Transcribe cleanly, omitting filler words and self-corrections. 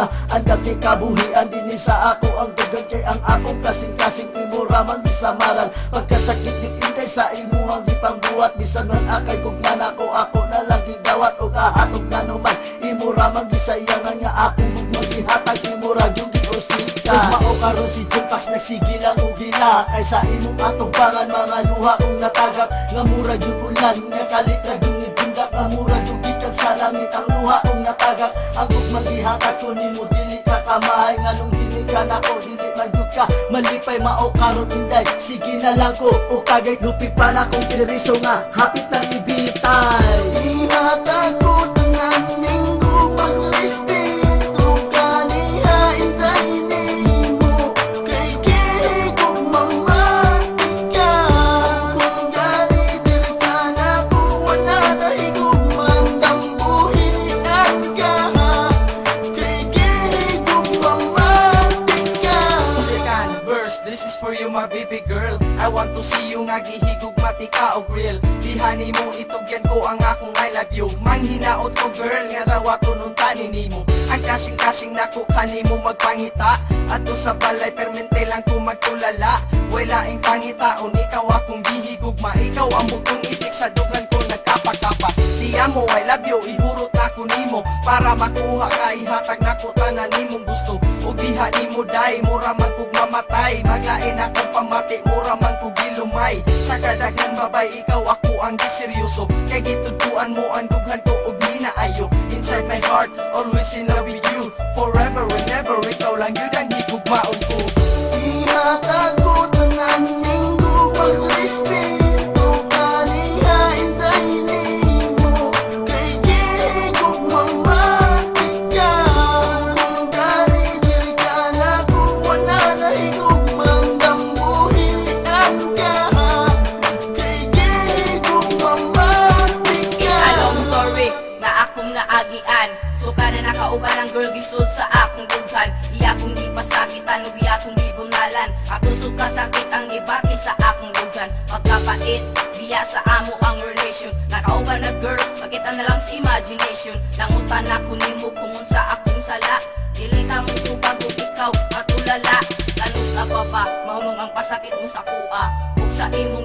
nga andam ni kabuhian din sa ako ang dugang kay ang akong kasing-kasing imo ramang gisamaran. Pagkasakit yung inday sa imo ang ipangbuhat, bisan man akay kog nanako ako na lang gidawat og ahatog nga naman imo ramang gisayangan nga ako maghihatag imo ra yung giusika. Ug mao karon si Jumpax nagsige lang og gina kaysa imong atungbangan mga luha kong natagak nga mura jud ulan nga kalit ra yung ibundak nga mura jud gikan sa langit ang luha kong natagak. Ang ug maghihatag ko nimo dili ka kamahay nga nung dili ka nako dili magyud ka malipay mao karon inday sige na lang ko o kagay lupit pa na kong piriso nga hapit nang ibitay. Ihatag ko tangan linggo magrespeto kaniha intay nimo kay kihigog mamatika kung gali dili ka na ko wala na higog mandambuhian ka kay kihigog mamatika. Second verse, this is for you my baby girl. I want to see you nga gihigog matika og real. Dihani mo itugyan ko ang akong I love you. Manghinaot ko girl nga daw ako nung tanin nimo. Ang kasing-kasing nako kanimo magpangita. Ato sa balay permente lang ko magtulala. Wala ing pangitaon ikaw akong gihigugma. Ikaw ang butong itik sa dugan ko nagkapa-kapa. Tiya mo I love you ihurot nako nimo para makuha ka ihatag nako tanan nimong gusto. Ug diha nimo dai mura man kog mamatay. Maglain akong pamati mura man kog gilumay. Sa kadaghang babay ikaw ako ang giseryoso. Kay gituduan mo ang dughan ko ug minaayo. Inside my heart always in love with you. Forever and ever ikaw lang yun ang higugmaon ko. Ihatag ko tanan linggo magrespeto kaniha intay nimo kay kihigog mamatika kung gali dili ka na ko wala na higog mandambuhian ka kay kihigog mamatika. A long story na akong naagian. So kana nakauban ang girl gisod sa akong dughan. Iya kong di pasakitan ug iya kong di bunalan. Ako suka sakit ang ibati sa akong dughan. Pagkapait diya sa amo ang relation. Nakauban na girl, makita na lang sa imagination. Nangutan ako nimo kung unsa akong sala. Dili ka mong tupag ug ikaw matulala. Tanus na baba, mahunong ang pasakit mo sa kuha. Ug sa imong